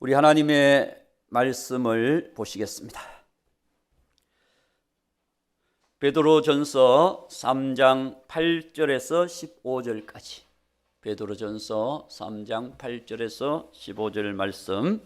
우리 하나님의 말씀을 보시겠습니다. 베드로전서 3장 8절에서 15절까지. 베드로전서 3장 8절에서 15절 말씀.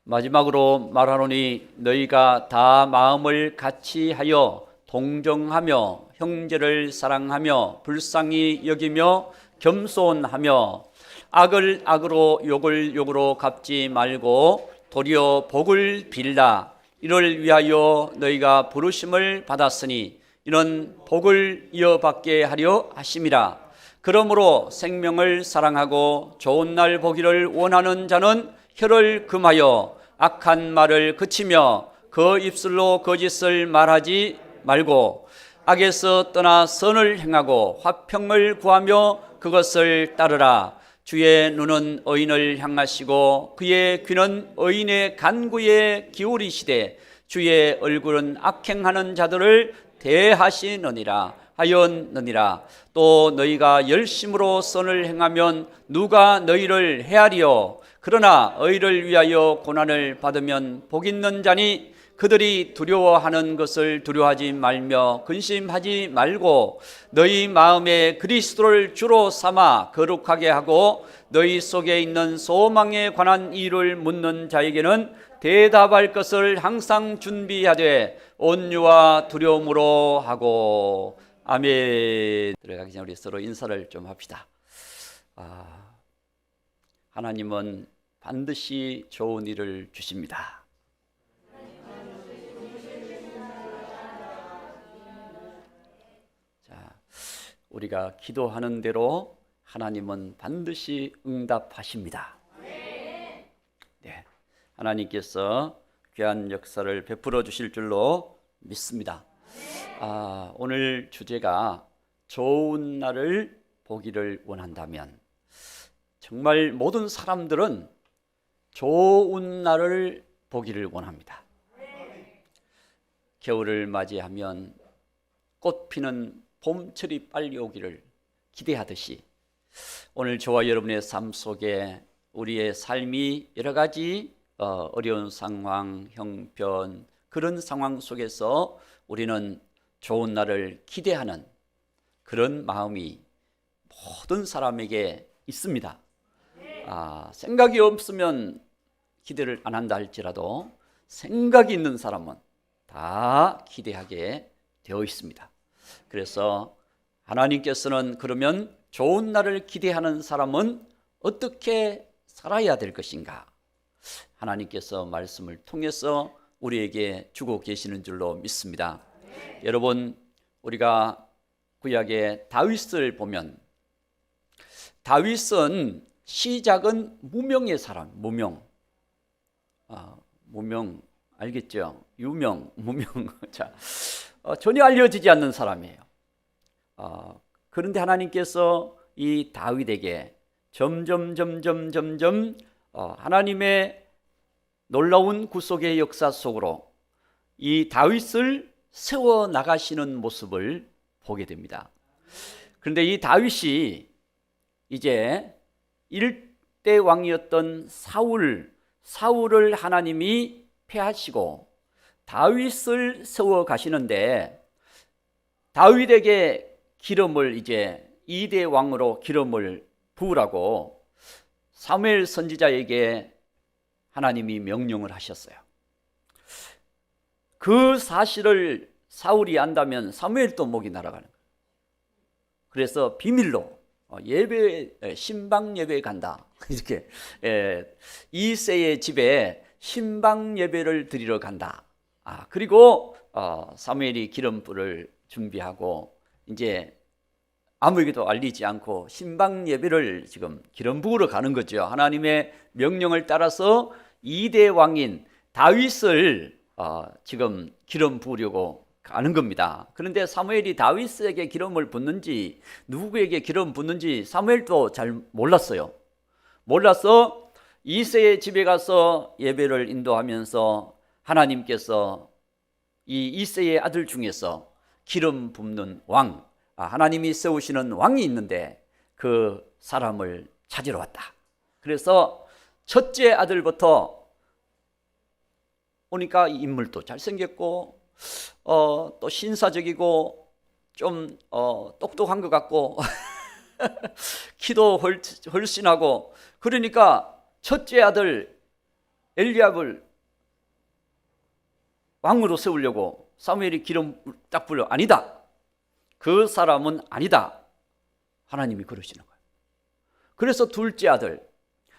마지막으로 말하노니 너희가 다 마음을 같이 하여 동정하며 형제를 사랑하며 불쌍히 여기며 겸손하며 악을 악으로 욕을 욕으로 갚지 말고 도리어 복을 빌라. 이를 위하여 너희가 부르심을 받았으니 이는 복을 이어받게 하려 하심이라. 그러므로 생명을 사랑하고 좋은 날 보기를 원하는 자는 혀를 금하여 악한 말을 그치며 그 입술로 거짓을 말하지 말고 악에서 떠나 선을 행하고 화평을 구하며 그것을 따르라. 주의 눈은 의인을 향하시고 그의 귀는 의인의 간구에 기울이시되 주의 얼굴은 악행하는 자들을 대하시느니라 하였느니라. 또 너희가 열심으로 선을 행하면 누가 너희를 헤아리요. 그러나 의를 위하여 고난을 받으면 복 있는 자니 그들이 두려워하는 것을 두려워하지 말며 근심하지 말고 너희 마음에 그리스도를 주로 삼아 거룩하게 하고 너희 속에 있는 소망에 관한 일을 묻는 자에게는 대답할 것을 항상 준비하되 온유와 두려움으로 하고. 아멘. 들어가기 전에 우리 서로 인사를 좀 합시다. 하나님은 반드시 좋은 일을 주십니다. 우리가 기도하는 대로 하나님은 반드시 응답하십니다. 네. 하나님께서 귀한 역사를 베풀어 주실 줄로 믿습니다. 오늘 주제가 좋은 날을 보기를 원한다면, 정말 모든 사람들은 좋은 날을 보기를 원합니다. 겨울을 맞이하면 꽃 피는 봄철이 빨리 오기를 기대하듯이 오늘 저와 여러분의 삶 속에 우리의 삶이 여러 가지 어려운 상황, 형편, 그런 상황 속에서 우리는 좋은 날을 기대하는 그런 마음이 모든 사람에게 있습니다. 생각이 없으면 기대를 안 한다 할지라도 생각이 있는 사람은 다 기대하게 되어 있습니다. 그래서 하나님께서는 그러면 좋은 날을 기대하는 사람은 어떻게 살아야 될 것인가? 하나님께서 말씀을 통해서 우리에게 주고 계시는 줄로 믿습니다. 여러분, 우리가 구약의 다윗을 보면 다윗은 시작은 무명의 사람, 무명. 무명 알겠죠? 유명, 무명. 자, 전혀 알려지지 않는 사람이에요. 그런데 하나님께서 이 다윗에게 점점 하나님의 놀라운 구속의 역사 속으로 이 다윗을 세워 나가시는 모습을 보게 됩니다. 그런데 이 다윗이 이제 일대 왕이었던 사울을 하나님이 패하시고 다윗을 세워 가시는데, 다윗에게 기름을 이제 2대 왕으로 기름을 부으라고 사무엘 선지자에게 하나님이 명령을 하셨어요. 그 사실을 사울이 안다면 사무엘도 목이 날아가는 거예요. 그래서 비밀로 신방 예배에 간다. 이렇게 이새의 집에 신방 예배를 드리러 간다. 그리고 사무엘이 기름불을 준비하고 이제 아무에게도 알리지 않고 신방 예배를 지금 기름 부으러 가는 거죠. 하나님의 명령을 따라서 2대 왕인 다윗을 지금 기름 부으려고 가는 겁니다. 그런데 사무엘이 다윗에게 기름을 붓는지 누구에게 기름 붓는지 사무엘도 잘 몰랐어요. 몰라서 이새의 집에 가서 예배를 인도하면서 하나님께서 이 이새의 아들 중에서 기름 붓는 왕, 하나님이 세우시는 왕이 있는데 그 사람을 찾으러 왔다. 그래서 첫째 아들부터 보니까 인물도 잘생겼고 또 신사적이고 좀 똑똑한 것 같고 키도 훨씬 하고, 그러니까 첫째 아들 엘리압을 왕으로 세우려고 사무엘이 기름 딱 불려, 아니다, 그 사람은 아니다, 하나님이 그러시는 거예요. 그래서 둘째 아들,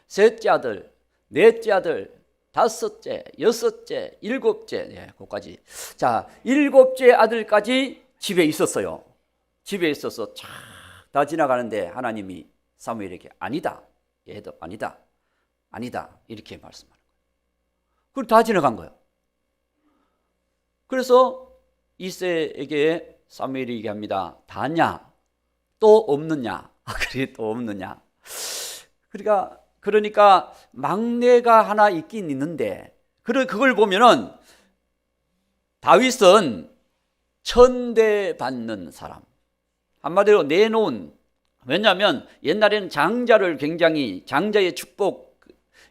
셋째 아들, 넷째 아들, 다섯째, 여섯째, 일곱째, 예, 그까지. 자, 일곱째 아들까지 집에 있었어요. 집에 있어서 쫙 다 지나가는데 하나님이 사무엘에게 아니다, 얘도 아니다, 아니다, 이렇게 말씀하는 거예요. 그리고 다 지나간 거예요. 그래서 이새에게 사무엘이 얘기합니다. 다냐? 또 없느냐? 그래, 또 없느냐? 그러니까 막내가 하나 있긴 있는데, 그걸 보면은 다윗은 천대받는 사람, 한마디로 내놓은, 왜냐하면 옛날에는 장자를 굉장히, 장자의 축복,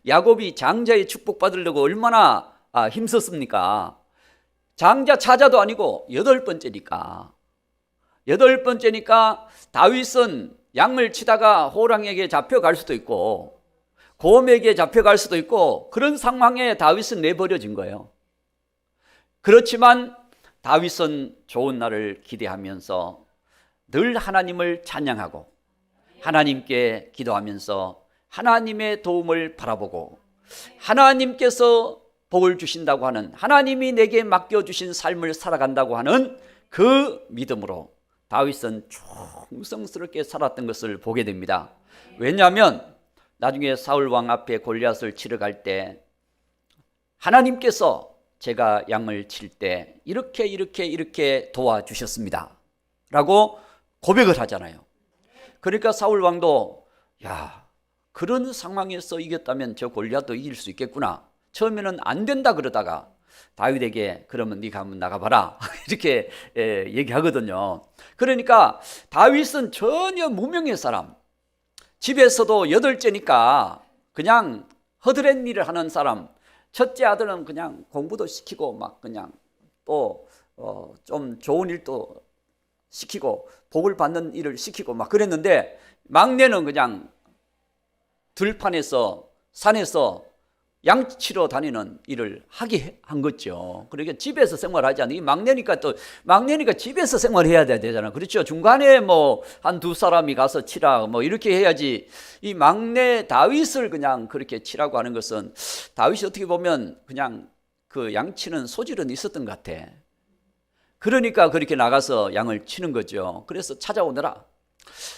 야곱이 장자의 축복 받으려고 얼마나 힘썼습니까? 장자 차자도 아니고 여덟 번째니까 다윗은 양을 치다가 호랑이에게 잡혀갈 수도 있고 곰에게 잡혀갈 수도 있고, 그런 상황에 다윗은 내버려진 거예요. 그렇지만 다윗은 좋은 날을 기대하면서 늘 하나님을 찬양하고 하나님께 기도하면서 하나님의 도움을 바라보고, 하나님께서 복을 주신다고 하는, 하나님이 내게 맡겨주신 삶을 살아간다고 하는 그 믿음으로 다윗은 충성스럽게 살았던 것을 보게 됩니다. 왜냐하면 나중에 사울 왕 앞에 골리앗을 치러 갈 때 하나님께서 제가 양을 칠 때 이렇게 도와주셨습니다 라고 고백을 하잖아요. 그러니까 사울 왕도, 야, 그런 상황에서 이겼다면 저 골리앗도 이길 수 있겠구나. 처음에는 안 된다 그러다가 다윗에게 그러면 네가 한번 나가봐라 이렇게 얘기하거든요. 그러니까 다윗은 전혀 무명의 사람, 집에서도 여덟째니까 그냥 허드렛 일을 하는 사람, 첫째 아들은 그냥 공부도 시키고 막 그냥 또 좀 좋은 일도 시키고 복을 받는 일을 시키고 막 그랬는데, 막내는 그냥 들판에서 산에서 양치러 다니는 일을 하게 한 거죠. 그러니까 집에서 생활하지 않는, 이 막내니까 집에서 생활해야 되잖아. 그렇죠. 중간에 뭐 한두 사람이 가서 치라 뭐 이렇게 해야지, 이 막내 다윗을 그냥 그렇게 치라고 하는 것은, 다윗이 어떻게 보면 그냥 그 양치는 소질은 있었던 것 같아. 그러니까 그렇게 나가서 양을 치는 거죠. 그래서 찾아오느라,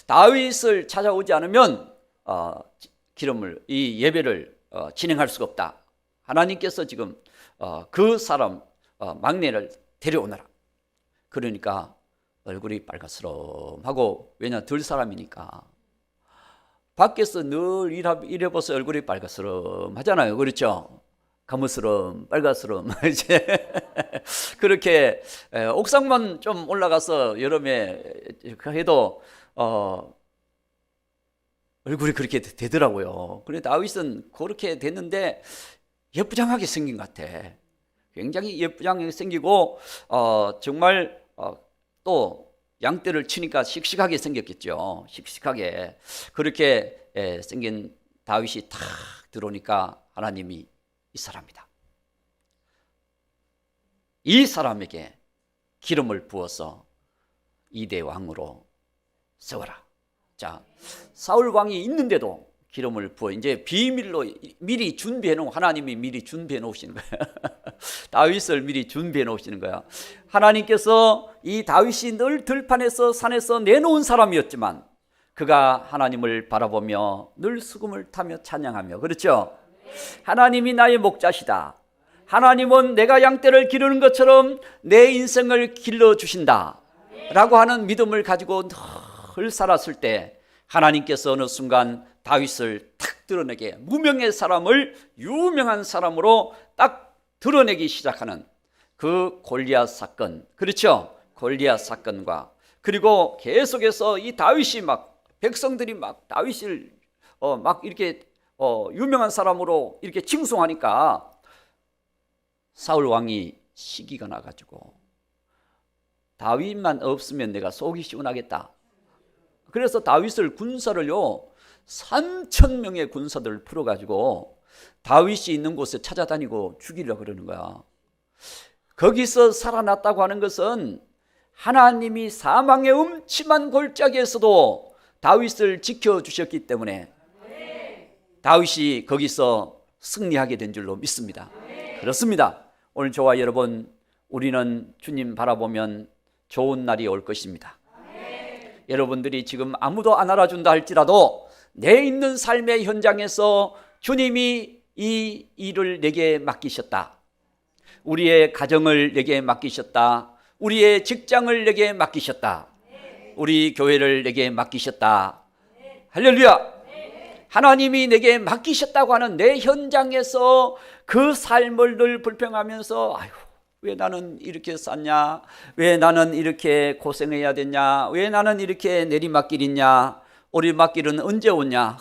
다윗을 찾아오지 않으면 이 예배를 진행할 수가 없다. 하나님께서 지금 그 사람 막내를 데려오너라. 그러니까 얼굴이 빨갛스름하고, 왜냐 들 사람이니까 밖에서 늘 일해봐서 얼굴이 빨갛스름 하잖아요. 그렇죠? 가무스름, 빨갛스름 이제 그렇게 옥상만 좀 올라가서 여름에 해도 얼굴이 그렇게 되더라고요. 그런데 다윗은 그렇게 됐는데 예쁘장하게 생긴 것 같아. 굉장히 예쁘장하게 생기고 정말 또 양떼를 치니까 씩씩하게 생겼겠죠. 씩씩하게 그렇게 생긴 다윗이 탁 들어오니까 하나님이 이 사람이다, 이 사람에게 기름을 부어서 2대 왕으로 세워라. 자, 사울 왕이 있는데도 기름을 부어 이제 비밀로 미리 준비해 놓은, 하나님이 미리 준비해 놓으시는 거예요. 다윗을 미리 준비해 놓으시는 거야. 하나님께서 이 다윗이 늘 들판에서 산에서 내놓은 사람이었지만 그가 하나님을 바라보며 늘 수금을 타며 찬양하며, 그렇죠? 하나님이 나의 목자시다, 하나님은 내가 양떼를 기르는 것처럼 내 인생을 길러주신다 라고 하는 믿음을 가지고 늘 살았을 때, 하나님께서 어느 순간 다윗을 탁 드러내게, 무명의 사람을 유명한 사람으로 딱 드러내기 시작하는 그 골리앗 사건, 그렇죠? 골리앗 사건과, 그리고 계속해서 이 다윗이 막 백성들이 막 다윗을 막 이렇게 유명한 사람으로 이렇게 칭송하니까 사울 왕이 시기가 나가지고 다윗만 없으면 내가 속이 시원하겠다. 그래서 다윗을 군사를요 3,000명의 군사들을 풀어가지고 다윗이 있는 곳에 찾아다니고 죽이려고 그러는 거야. 거기서 살아났다고 하는 것은 하나님이 사망의 음침한 골짜기에서도 다윗을 지켜주셨기 때문에 다윗이 거기서 승리하게 된 줄로 믿습니다. 그렇습니다. 오늘 저와 여러분, 우리는 주님 바라보면 좋은 날이 올 것입니다. 여러분들이 지금 아무도 안 알아준다 할지라도 내 있는 삶의 현장에서 주님이 이 일을 내게 맡기셨다, 우리의 가정을 내게 맡기셨다, 우리의 직장을 내게 맡기셨다, 우리 교회를 내게 맡기셨다. 할렐루야. 하나님이 내게 맡기셨다고 하는 내 현장에서 그 삶을 늘 불평하면서 아유, 왜 나는 이렇게 쌌냐, 왜 나는 이렇게 고생해야 되냐, 왜 나는 이렇게 내리막길이냐, 오리막길은 언제 오냐,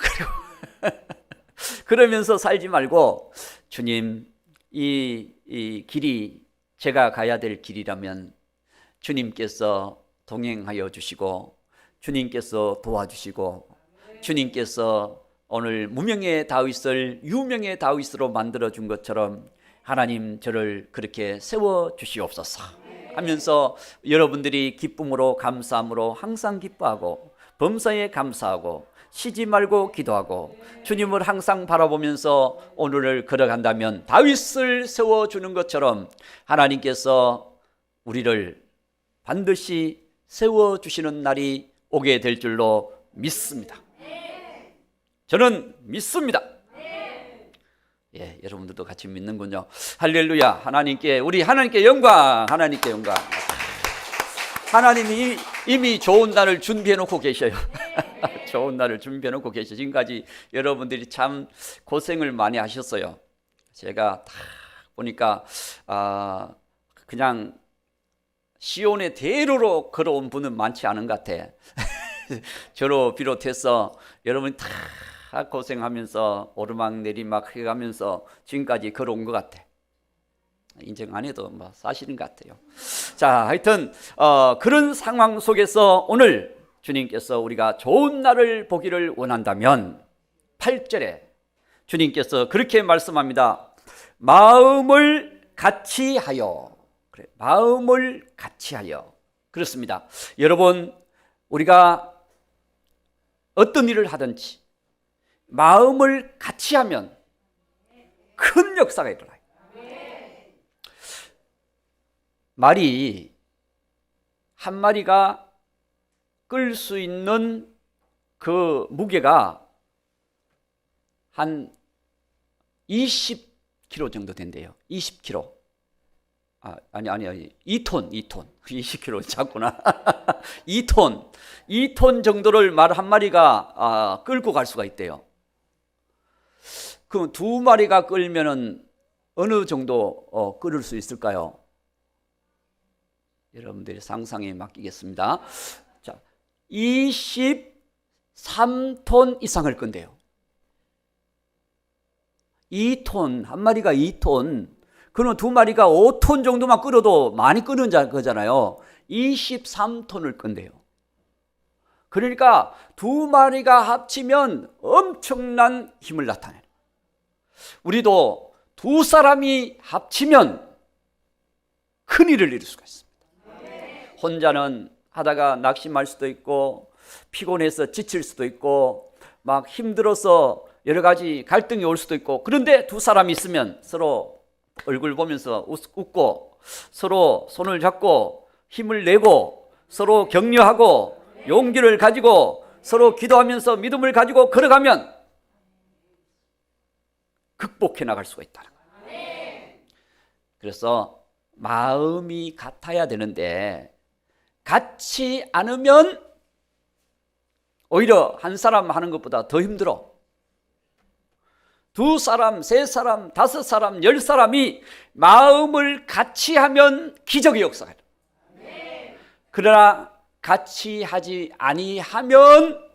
그러면서 살지 말고 주님, 이 길이 제가 가야 될 길이라면 주님께서 동행하여 주시고 주님께서 도와주시고 주님께서 오늘 무명의 다윗을 유명의 다윗으로 만들어 준 것처럼 하나님 저를 그렇게 세워 주시옵소서 하면서 여러분들이 기쁨으로 감사함으로 항상 기뻐하고 범사에 감사하고 쉬지 말고 기도하고 주님을 항상 바라보면서 오늘을 걸어간다면 다윗을 세워주는 것처럼 하나님께서 우리를 반드시 세워주시는 날이 오게 될 줄로 믿습니다. 저는 믿습니다. 예, 여러분들도 같이 믿는군요. 할렐루야. 하나님께, 우리 하나님께 영광, 하나님께 영광. 하나님이 이미 좋은 날을 준비해 놓고 계셔요. 좋은 날을 준비해 놓고 계셔요. 지금까지 여러분들이 참 고생을 많이 하셨어요. 제가 다 보니까 그냥 시온의 대로로 걸어온 분은 많지 않은 것 같아. 저로 비롯해서 여러분이 다 고생하면서 오르막 내리막 해가면서 지금까지 걸어온 것 같아. 인정 안 해도 뭐 사실인 것 같아요. 자, 하여튼 그런 상황 속에서 오늘 주님께서 우리가 좋은 날을 보기를 원한다면 8절에 주님께서 그렇게 말씀합니다. 마음을 같이 하여. 그래, 마음을 같이 하여. 그렇습니다. 여러분, 우리가 어떤 일을 하든지 마음을 같이 하면 큰 역사가 일어나요. 말이 한 마리가 끌 수 있는 그 무게가 한 20kg 정도 된대요. 20kg. 아니 2톤. 20kg 작구나. 2톤 정도를 말 한 마리가 끌고 갈 수가 있대요. 그럼 두 마리가 끌면은 어느 정도 끌을 수 있을까요? 여러분들의 상상에 맡기겠습니다. 자, 23톤 이상을 끈대요. 2톤, 한 마리가 2톤. 그럼 두 마리가 5톤 정도만 끌어도 많이 끄는 거잖아요. 23톤을 끈대요. 그러니까 두 마리가 합치면 엄청난 힘을 나타내요. 우리도 두 사람이 합치면 큰 일을 이룰 수가 있습니다. 혼자는 하다가 낙심할 수도 있고 피곤해서 지칠 수도 있고 막 힘들어서 여러 가지 갈등이 올 수도 있고, 그런데 두 사람이 있으면 서로 얼굴 보면서 웃고 서로 손을 잡고 힘을 내고 서로 격려하고 용기를 가지고 서로 기도하면서 믿음을 가지고 걸어가면 극복해 나갈 수가 있다는 거예요. 그래서 마음이 같아야 되는데 같지 않으면 오히려 한 사람 하는 것보다 더 힘들어. 두 사람, 세 사람, 다섯 사람, 10사람이 마음을 같이 하면 기적의 역사가 일어나요. 그러나 같이 하지 아니하면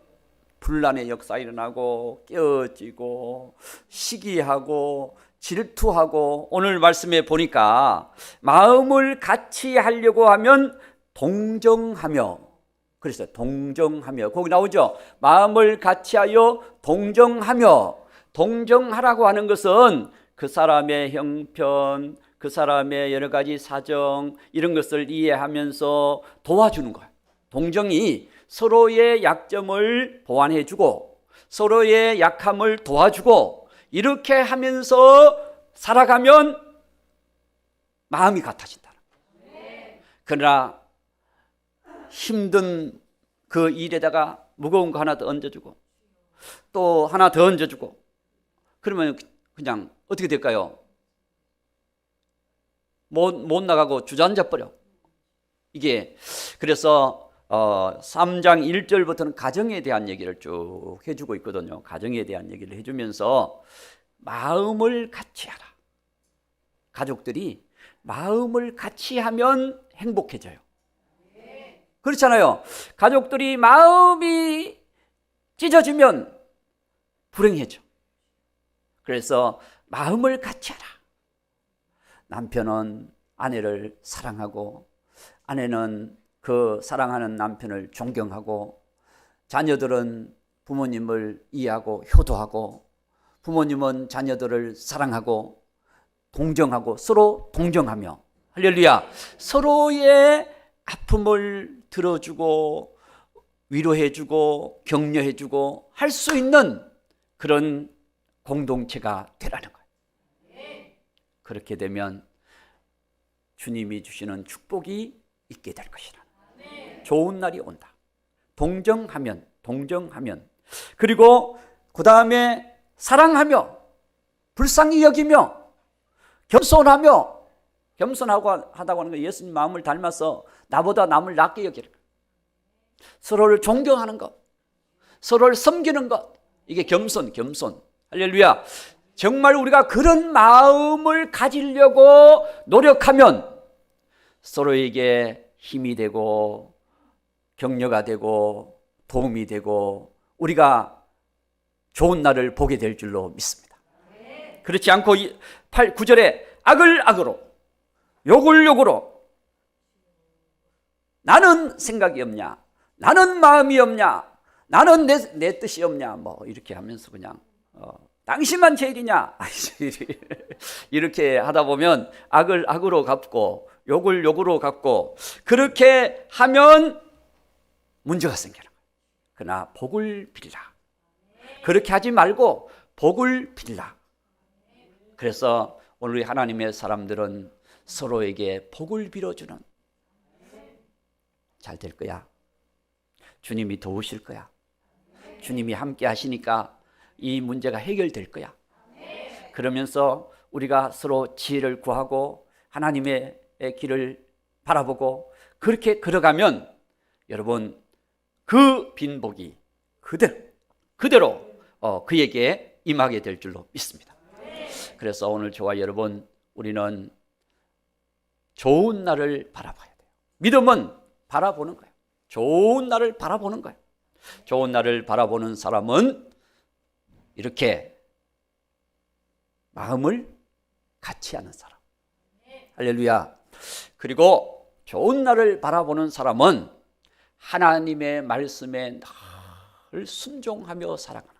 분란의 역사 일어나고 깨어지고 시기하고 질투하고, 오늘 말씀에 보니까 마음을 같이 하려고 하면 동정하며, 그랬어요. 동정하며. 거기 나오죠. 마음을 같이하여 동정하며. 동정하라고 하는 것은 그 사람의 형편, 그 사람의 여러 가지 사정, 이런 것을 이해하면서 도와주는 거예요. 동정이 서로의 약점을 보완해주고 서로의 약함을 도와주고, 이렇게 하면서 살아가면 마음이 같아진다. 그러나 힘든 그 일에다가 무거운 거 하나 더 얹어주고 또 하나 더 얹어주고, 그러면 그냥 어떻게 될까요? 못 나가고 주저앉아 버려. 이게 그래서 3장 1절부터는 가정에 대한 얘기를 쭉 해주고 있거든요. 가정에 대한 얘기를 해주면서 마음을 같이 하라. 가족들이 마음을 같이 하면 행복해져요. 그렇잖아요. 가족들이 마음이 찢어지면 불행해져. 그래서 마음을 같이 하라. 남편은 아내를 사랑하고 아내는 그 사랑하는 남편을 존경하고, 자녀들은 부모님을 이해하고 효도하고, 부모님은 자녀들을 사랑하고 동정하고, 서로 동정하며, 할렐루야, 서로의 아픔을 들어주고 위로해주고 격려해주고 할 수 있는 그런 공동체가 되라는 거예요. 그렇게 되면 주님이 주시는 축복이 있게 될 것이라. 좋은 날이 온다. 동정하면. 그리고 그 다음에 사랑하며, 불쌍히 여기며, 겸손하며. 겸손하고 하다고 하는 거, 예수님 마음을 닮아서 나보다 남을 낮게 여기는 것, 서로를 존경하는 것, 서로를 섬기는 것, 이게 겸손. 할렐루야. 정말 우리가 그런 마음을 가지려고 노력하면 서로에게 힘이 되고 격려가 되고 도움이 되고 우리가 좋은 날을 보게 될 줄로 믿습니다. 그렇지 않고 9절에 악을 악으로 욕을 욕으로, 나는 생각이 없냐, 나는 마음이 없냐, 나는 내 뜻이 없냐, 뭐 이렇게 하면서 그냥 당신만 제일이냐 이렇게 하다 보면 악을 악으로 갚고 욕을 욕으로 갚고, 그렇게 하면 문제가 생겨요. 그러나 복을 빌라. 그렇게 하지 말고 복을 빌라. 그래서 오늘 하나님의 사람들은 서로에게 복을 빌어주는, 잘 될 거야, 주님이 도우실 거야, 주님이 함께 하시니까 이 문제가 해결될 거야, 그러면서 우리가 서로 지혜를 구하고 하나님의 길을 바라보고 그렇게 걸어가면 여러분 그 빈복이 그대로 그에게 임하게 될 줄로 믿습니다. 그래서 오늘 저와 여러분, 우리는 좋은 날을 바라봐야 돼요. 믿음은 바라보는 거예요. 좋은 날을 바라보는 거예요. 좋은 날을 바라보는 사람은 이렇게 마음을 같이 하는 사람. 할렐루야. 그리고 좋은 날을 바라보는 사람은 하나님의 말씀에 늘 순종하며 살아가는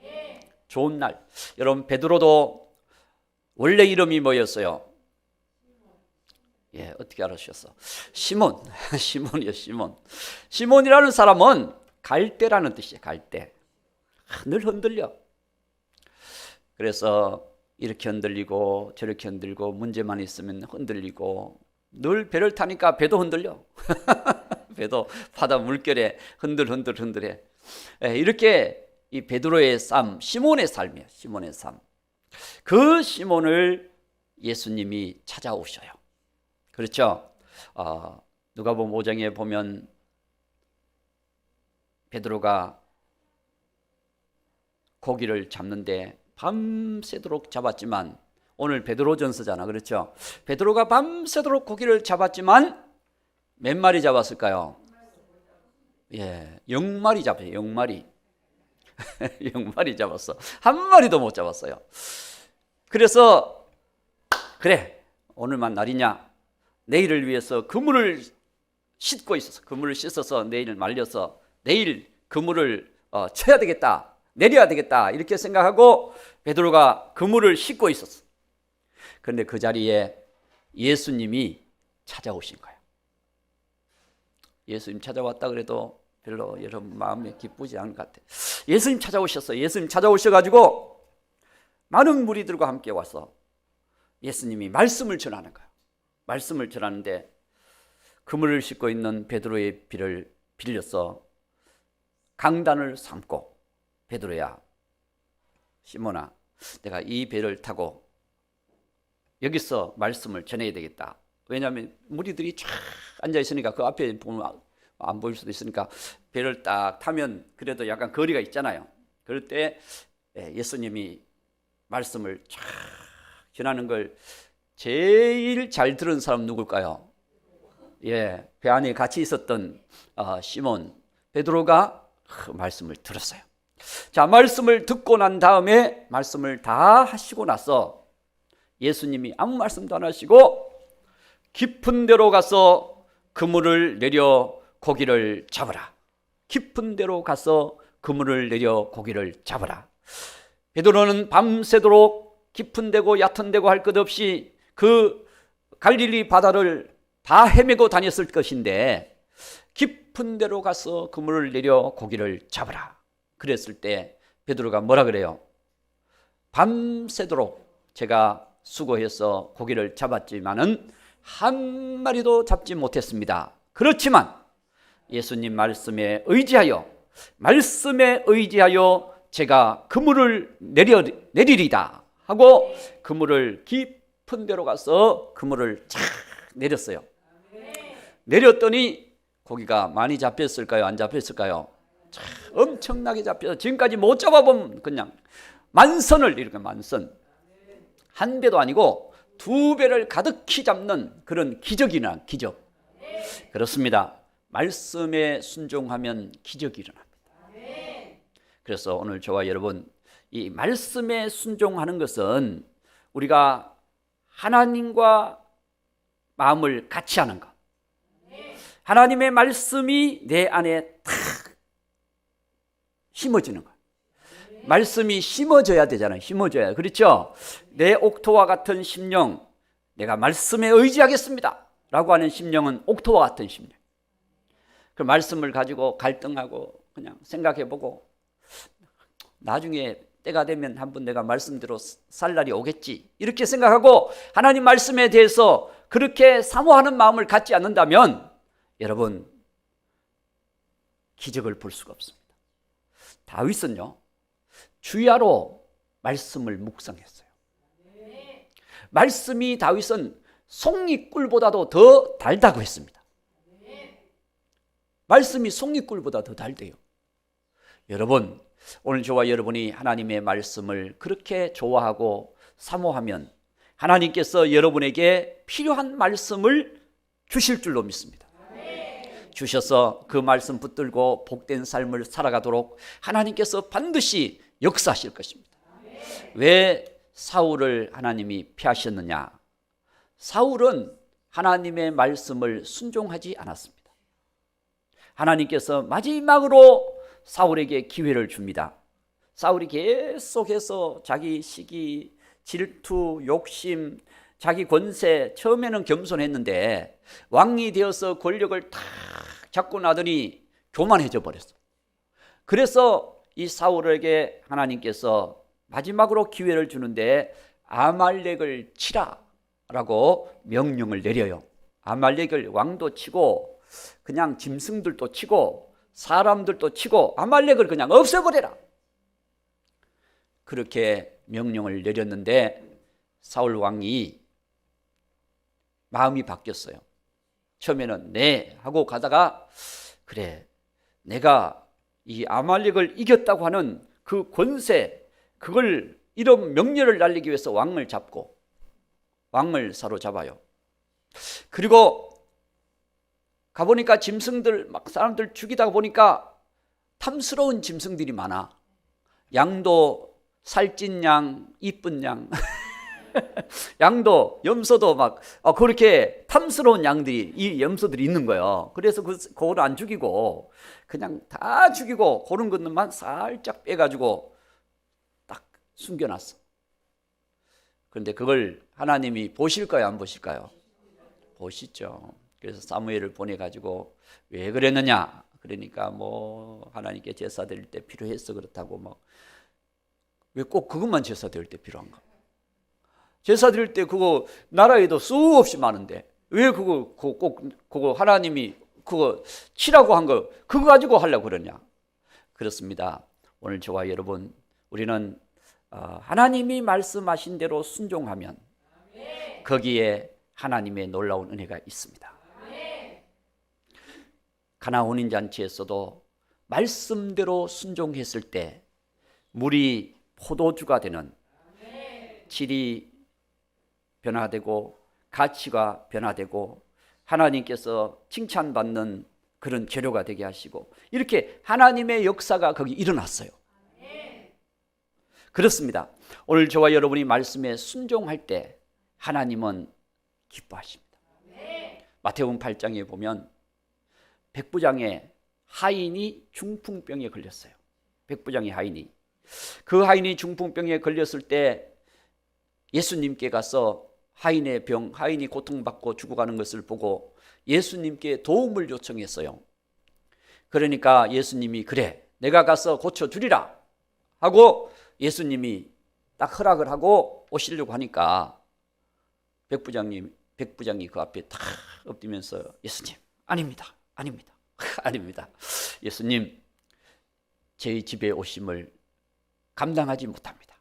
거예요. 좋은 날. 여러분, 베드로도 원래 이름이 뭐였어요? 예, 어떻게 알으셨어? 시몬이요, 시몬. 시몬이라는 사람은 갈대라는 뜻이에요. 갈대. 늘 흔들려. 그래서 이렇게 흔들리고 저렇게 흔들고, 문제만 있으면 흔들리고, 늘 배를 타니까 배도 흔들려. 배도 바다 물결에 흔들해. 이렇게 이 베드로의 삶, 시몬의 삶이에요. 시몬의 삶. 그 시몬을 예수님이 찾아오셔요. 그렇죠? 누가복음 5장에 보면 베드로가 고기를 잡는데 밤새도록 잡았지만, 오늘 베드로전서잖아, 그렇죠? 베드로가 밤새도록 고기를 잡았지만 몇 마리 잡았을까요? 예, 0마리 잡았어요. 0마리. 0마리 잡았어. 한 마리도 못 잡았어요. 그래서 그래, 오늘만 날이냐, 내일을 위해서 그물을 씻고 있어서, 그물을 씻어서 내일 말려서 내일 그물을 쳐야 되겠다, 내려야 되겠다, 이렇게 생각하고 베드로가 그물을 씻고 있었어. 그런데 그 자리에 예수님이 찾아오신 거예요. 예수님 찾아왔다 그래도 별로 여러분 마음에 기쁘지 않은 것 같아요. 예수님 찾아오셨어요. 예수님 찾아오셔가지고 많은 무리들과 함께 와서 예수님이 말씀을 전하는 거예요. 말씀을 전하는데 그물을 싣고 있는 베드로의 비를 빌려서 강단을 삼고, 베드로야, 시몬아, 내가 이 배를 타고 여기서 말씀을 전해야 되겠다. 왜냐하면 무리들이 쫙 앉아 있으니까 그 앞에 보면 안 보일 수도 있으니까 배를 딱 타면 그래도 약간 거리가 있잖아요. 그럴 때 예수님이 말씀을 쫙 전하는 걸 제일 잘 들은 사람 누굴까요? 예, 배 안에 같이 있었던 시몬 베드로가 그 말씀을 들었어요. 자, 말씀을 듣고 난 다음에 말씀을 다 하시고 나서 예수님이 아무 말씀도 안 하시고 깊은 데로 가서 그물을 내려 고기를 잡으라. 깊은 데로 가서 그물을 내려 고기를 잡으라. 베드로는 밤새도록 깊은 데고 얕은 데고 할 것 없이 그 갈릴리 바다를 다 헤매고 다녔을 것인데 깊은 데로 가서 그물을 내려 고기를 잡으라. 그랬을 때 베드로가 뭐라 그래요? 밤새도록 제가 수고해서 고기를 잡았지만은 한 마리도 잡지 못했습니다. 그렇지만 예수님 말씀에 의지하여 제가 그물을 내리리다 하고 그물을 깊은 데로 가서 그물을 착 내렸어요. 내렸더니 고기가 많이 잡혔을까요? 안 잡혔을까요? 엄청나게 잡혀서 지금까지 못 잡아본 그냥 만선을 이렇게 만선, 한 배도 아니고 두 배를 가득히 잡는 그런 기적이나 기적. 그렇습니다. 말씀에 순종하면 기적이 일어납니다. 그래서 오늘 저와 여러분, 이 말씀에 순종하는 것은 우리가 하나님과 마음을 같이 하는 것, 하나님의 말씀이 내 안에 탁 심어지는 것. 말씀이 심어져야 되잖아요. 심어져야. 그렇죠? 내 옥토와 같은 심령, 내가 말씀에 의지하겠습니다 라고 하는 심령은 옥토와 같은 심령. 그 말씀을 가지고 갈등하고 그냥 생각해보고 나중에 때가 되면 한번 내가 말씀대로 살 날이 오겠지, 이렇게 생각하고 하나님 말씀에 대해서 그렇게 사모하는 마음을 갖지 않는다면 여러분, 기적을 볼 수가 없습니다. 다윗은요, 주야로 말씀을 묵상했어요. 말씀이 다윗은 송이꿀보다도 더 달다고 했습니다. 말씀이 송이꿀보다 더 달대요. 여러분, 오늘 저와 여러분이 하나님의 말씀을 그렇게 좋아하고 사모하면 하나님께서 여러분에게 필요한 말씀을 주실 줄로 믿습니다. 주셔서 그 말씀 붙들고 복된 삶을 살아가도록 하나님께서 반드시 역사하실 것입니다. 왜 사울을 하나님이 피하셨느냐? 사울은 하나님의 말씀을 순종하지 않았습니다. 하나님께서 마지막으로 사울에게 기회를 줍니다. 사울이 계속해서 자기 시기, 질투, 욕심, 자기 권세, 처음에는 겸손했는데 왕이 되어서 권력을 탁 잡고 나더니 교만해져 버렸어. 그래서 이 사울에게 하나님께서 마지막으로 기회를 주는데 아말렉을 치라라고 명령을 내려요. 아말렉을 왕도 치고 그냥 짐승들도 치고 사람들도 치고 아말렉을 그냥 없애버려라, 그렇게 명령을 내렸는데 사울 왕이 마음이 바뀌었어요. 처음에는 네 하고 가다가 그래, 내가 이 아말렉을 이겼다고 하는 그 권세, 그걸 이런 명령을 날리기 위해서 왕을 잡고 왕을 사로잡아요. 그리고 가보니까 짐승들 막 사람들 죽이다 보니까 탐스러운 짐승들이 많아. 양도 살찐 양, 이쁜 양, 양도, 염소도 막 그렇게 탐스러운 양들이, 이 염소들이 있는 거예요. 그래서 그걸 안 죽이고 그냥 다 죽이고 고른 것만 살짝 빼가지고 딱 숨겨놨어. 그런데 그걸 하나님이 보실까요, 안 보실까요? 보시죠. 그래서 사무엘을 보내가지고 왜 그랬느냐? 그러니까 뭐 하나님께 제사 드릴 때 필요해서 그렇다고 뭐 왜 꼭 그것만 제사 드릴 때 필요한가? 제사 드릴 때 그거 나라에도 수없이 많은데 왜 그거 하나님이 그거 치라고 한 거 그거 가지고 하려고 그러냐? 그렇습니다. 오늘 저와 여러분 우리는 하나님이 말씀하신 대로 순종하면 거기에 하나님의 놀라운 은혜가 있습니다. 가나 혼인잔치에서도 말씀대로 순종했을 때 물이 포도주가 되는, 질이 변화되고 가치가 변화되고 하나님께서 칭찬받는 그런 재료가 되게 하시고 이렇게 하나님의 역사가 거기 일어났어요. 그렇습니다. 오늘 저와 여러분이 말씀에 순종할 때 하나님은 기뻐하십니다. 마태복음 8장에 보면 백부장의 하인이 중풍병에 걸렸어요. 백부장의 하인이, 그 하인이 중풍병에 걸렸을 때 예수님께 가서 하인의 병, 하인이 고통받고 죽어가는 것을 보고 예수님께 도움을 요청했어요. 그러니까 예수님이 그래 내가 가서 고쳐주리라 하고 예수님이 딱 허락을 하고 오시려고 하니까 백부장이 그 앞에 탁 엎드리면서 예수님 아닙니다. 아닙니다. 예수님 제 집에 오심을 감당하지 못합니다.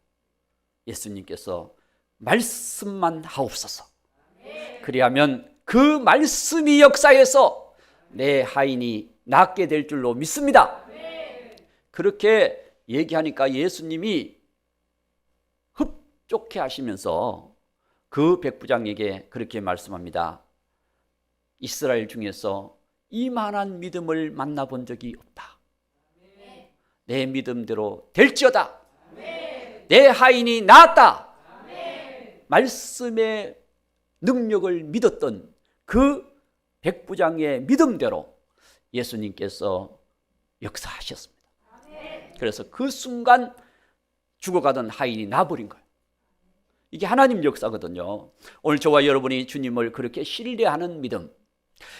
예수님께서 말씀만 하옵소서. 그리하면 그 말씀이 역사해서 내 하인이 낫게 될 줄로 믿습니다. 그렇게 얘기하니까 예수님이 흡족해 하시면서 그 백부장에게 그렇게 말씀합니다. 이스라엘 중에서 이만한 믿음을 만나본 적이 없다. 내 믿음대로 될지어다. 내 하인이 나았다. 말씀의 능력을 믿었던 그 백부장의 믿음대로 예수님께서 역사하셨습니다. 그래서 그 순간 죽어가던 하인이 나버린 거예요. 이게 하나님 역사거든요. 오늘 저와 여러분이 주님을 그렇게 신뢰하는 믿음,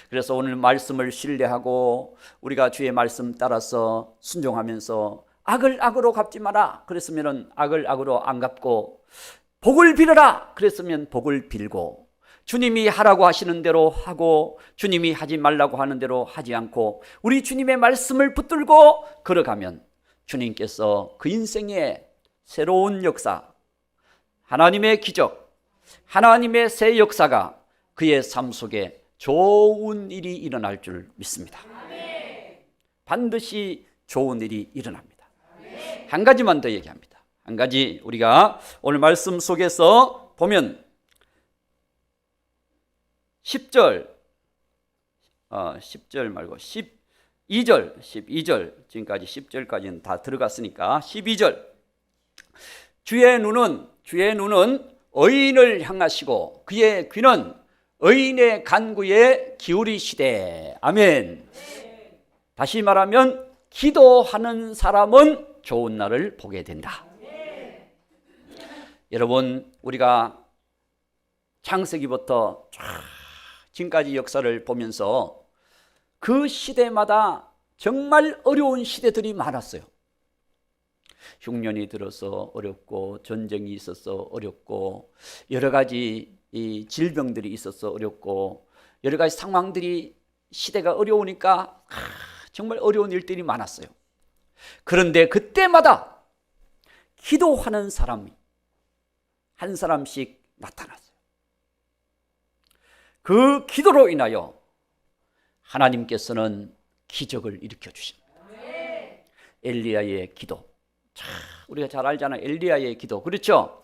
그래서 오늘 말씀을 신뢰하고 우리가 주의 말씀 따라서 순종하면서 악을 악으로 갚지 마라 그랬으면 악을 악으로 안 갚고, 복을 빌어라 그랬으면 복을 빌고, 주님이 하라고 하시는 대로 하고 주님이 하지 말라고 하는 대로 하지 않고 우리 주님의 말씀을 붙들고 걸어가면 주님께서 그 인생의 새로운 역사, 하나님의 기적, 하나님의 새 역사가 그의 삶 속에 좋은 일이 일어날 줄 믿습니다. 반드시 좋은 일이 일어납니다. 한 가지만 더 얘기합니다. 한 가지 우리가 오늘 말씀 속에서 보면 10절 말고 12절 지금까지 10절까지는 다 들어갔으니까 12절 주의 눈은 의인을 향하시고 그의 귀는 의인의 간구에 기울이시되. 아멘. 다시 말하면 기도하는 사람은 좋은 날을 보게 된다. 여러분, 우리가 창세기부터 지금까지 역사를 보면서 그 시대마다 정말 어려운 시대들이 많았어요. 흉년이 들어서 어렵고, 전쟁이 있어서 어렵고, 여러 가지 이 질병들이 있어서 어렵고, 여러 가지 상황들이, 시대가 어려우니까 정말 어려운 일들이 많았어요. 그런데 그때마다 기도하는 사람이 한 사람씩 나타났어요. 그 기도로 인하여 하나님께서는 기적을 일으켜 주십니다. 엘리야의 기도, 우리가 잘 알잖아요. 엘리야의 기도, 그렇죠?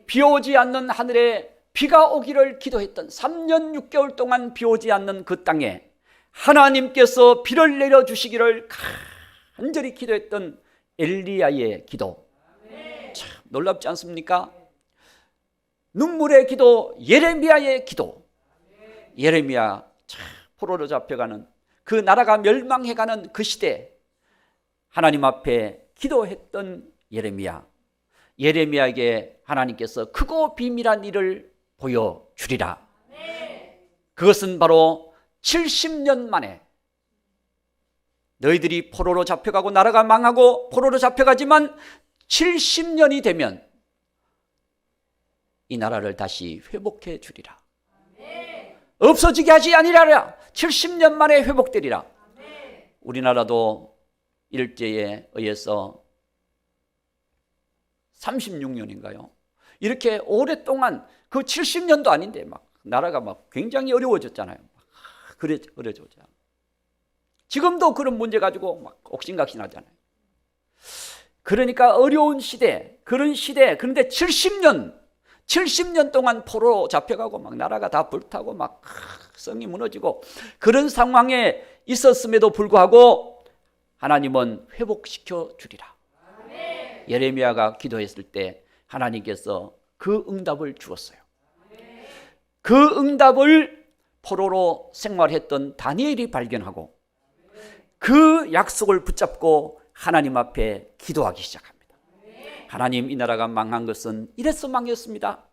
비 오지 않는 하늘에 비가 오기를 기도했던 3년 6개월 동안 비 오지 않는 그 땅에 하나님께서 비를 내려주시기를 간절히 기도했던 엘리야의 기도. 참 놀랍지 않습니까? 눈물의 기도, 예레미야의 기도. 예레미야 참 포로로 잡혀가는 그 나라가 멸망해가는 그 시대, 하나님 앞에 기도했던 예레미야에게 하나님께서 크고 비밀한 일을 보여주리라. 그것은 바로 70년 만에 너희들이 포로로 잡혀가고 나라가 망하고 포로로 잡혀가지만 70년이 되면 이 나라를 다시 회복해 주리라. 없어지게 하지 아니하리라. 70년 만에 회복되리라. 우리나라도 일제에 의해서 36년인가요? 이렇게 오랫동안 그 70년도 아닌데 막 나라가 막 굉장히 어려워졌잖아요. 어려워졌잖아요. 지금도 그런 문제 가지고 막 옥신각신하잖아요. 그러니까 어려운 시대, 그런 시대. 그런데 70년 동안 포로 잡혀가고 막 나라가 다 불타고 막 성이 무너지고 그런 상황에 있었음에도 불구하고 하나님은 회복시켜 주리라. 예레미야가 기도했을 때 하나님께서 그 응답을 주었어요. 그 응답을 포로로 생활했던 다니엘이 발견하고 그 약속을 붙잡고 하나님 앞에 기도하기 시작합니다. 하나님, 이 나라가 망한 것은 이래서 망했습니다.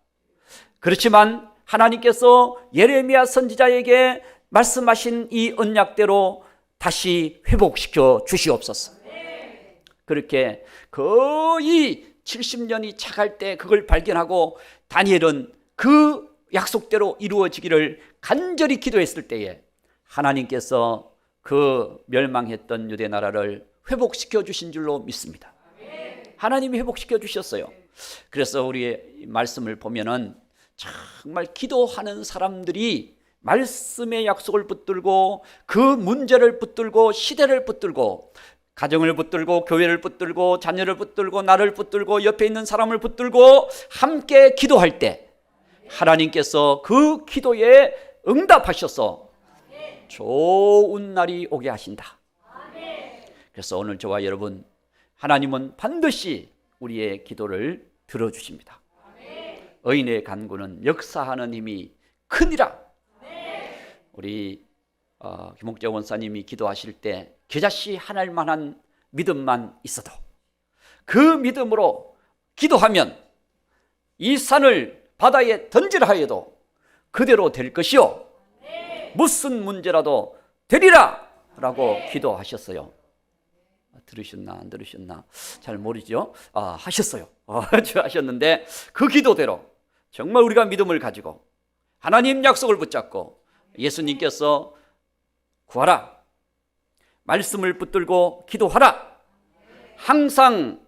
그렇지만 하나님께서 예레미야 선지자에게 말씀하신 이 언약대로 다시 회복시켜 주시옵소서. 그렇게 거의 70년이 차갈 때 그걸 발견하고 다니엘은 그 약속대로 이루어지기를 간절히 기도했을 때에 하나님께서 그 멸망했던 유대 나라를 회복시켜 주신 줄로 믿습니다. 하나님이 회복시켜 주셨어요. 그래서 우리의 말씀을 보면은 정말 기도하는 사람들이 말씀의 약속을 붙들고 그 문제를 붙들고 시대를 붙들고 가정을 붙들고 교회를 붙들고 자녀를 붙들고 나를 붙들고 옆에 있는 사람을 붙들고 함께 기도할 때 하나님께서 그 기도에 응답하셔서 좋은 날이 오게 하신다. 그래서 오늘 저와 여러분, 하나님은 반드시 우리의 기도를 들어주십니다. 의인의 간구는 역사하는 힘이 크니라. 우리 김옥재 원사님이 기도하실 때 겨자씨 하나일 만한 믿음만 있어도 그 믿음으로 기도하면 이 산을 바다에 던지라 하여도 그대로 될 것이요 무슨 문제라도 되리라 라고 기도하셨어요. 들으셨나 안 들으셨나 잘 모르죠. 하셨어요. 하셨는데 그 기도대로 정말 우리가 믿음을 가지고 하나님 약속을 붙잡고 예수님께서 구하라, 말씀을 붙들고 기도하라, 항상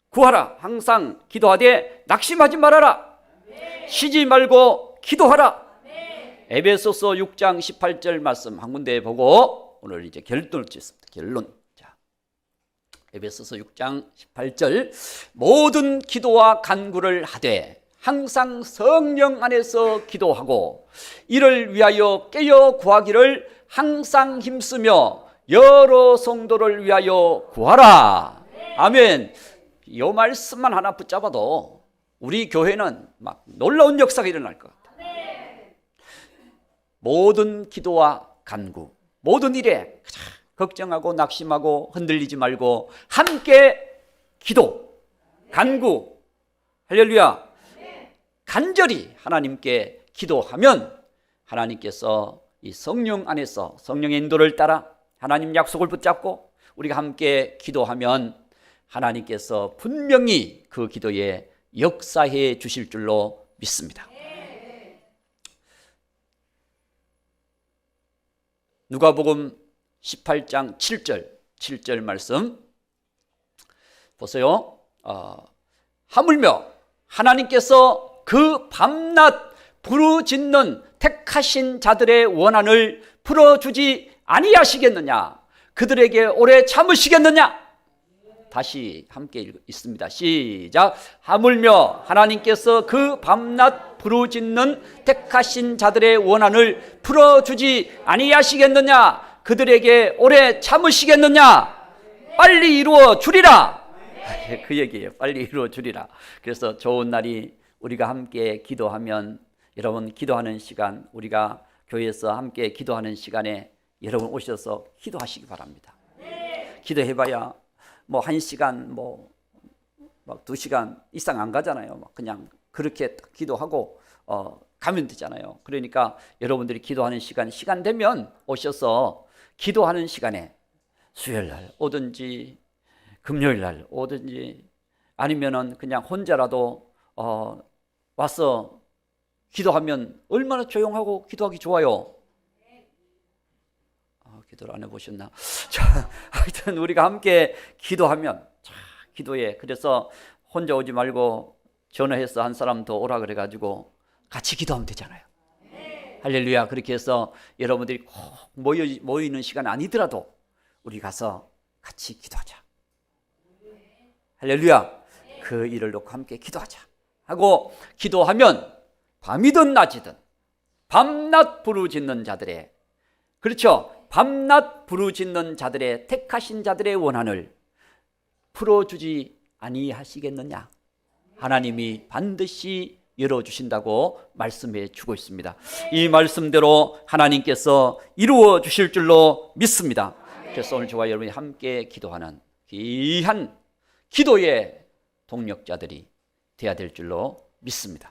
구하라, 항상 기도하되 낙심하지 말아라, 쉬지 말고 기도하라. 에베소서 6장 18절 말씀 한 군데 보고 오늘 이제 결론을 짓습니다. 결론. 자, 에베소서 6장 18절 모든 기도와 간구를 하되 항상 성령 안에서 기도하고 이를 위하여 깨어 구하기를 항상 힘쓰며 여러 성도를 위하여 구하라. 아멘. 이 말씀만 하나 붙잡아도 우리 교회는 막 놀라운 역사가 일어날 것 같아요. 모든 기도와 간구, 모든 일에 걱정하고 낙심하고 흔들리지 말고 함께 기도, 간구, 할렐루야, 간절히 하나님께 기도하면 하나님께서 이 성령 안에서 성령의 인도를 따라 하나님 약속을 붙잡고 우리가 함께 기도하면 하나님께서 분명히 그 기도에 역사해 주실 줄로 믿습니다. 누가복음 18장 7절 말씀 보세요. 하물며 하나님께서 그 밤낮 부르짖는 택하신 자들의 원한을 풀어주지 아니하시겠느냐? 그들에게 오래 참으시겠느냐? 다시 함께 읽습니다. 시작. 하물며 하나님께서 그 밤낮 부르짖는 택하신 자들의 원한을 풀어주지 아니하시겠느냐? 그들에게 오래 참으시겠느냐? 빨리 이루어 주리라. 그 얘기예요. 빨리 이루어 주리라. 그래서 좋은 날이 우리가 함께 기도하면, 여러분 기도하는 시간, 우리가 교회에서 함께 기도하는 시간에 여러분 오셔서 기도하시기 바랍니다. 기도해봐야 뭐 1시간 막 2시간 이상 안 가잖아요. 막 그냥 그렇게 딱 기도하고 가면 되잖아요. 그러니까 여러분들이 기도하는 시간 되면 오셔서 기도하는 시간에 수요일 날 오든지 금요일 날 오든지 아니면은 그냥 혼자라도 와서 기도하면 얼마나 조용하고 기도하기 좋아요. 기도를 안 해보셨나? 자, 하여튼 우리가 함께 기도하면, 자, 기도해. 그래서 혼자 오지 말고 전화해서 한 사람 더 오라 그래가지고 같이 기도하면 되잖아요. 할렐루야. 그렇게 해서 여러분들이 꼭 모이는 시간 아니더라도 우리 가서 같이 기도하자. 할렐루야. 그 일을 놓고 함께 기도하자 하고, 기도하면 밤이든 낮이든 밤낮 부르짖는 자들의, 그렇죠, 밤낮 부르짖는 자들의, 택하신 자들의 원한을 풀어주지 아니하시겠느냐. 하나님이 반드시 열어주신다고 말씀해 주고 있습니다. 이 말씀대로 하나님께서 이루어 주실 줄로 믿습니다. 그래서 오늘 저와 여러분이 함께 기도하는 귀한 기도의 동력자들이 되어야 될 줄로 믿습니다.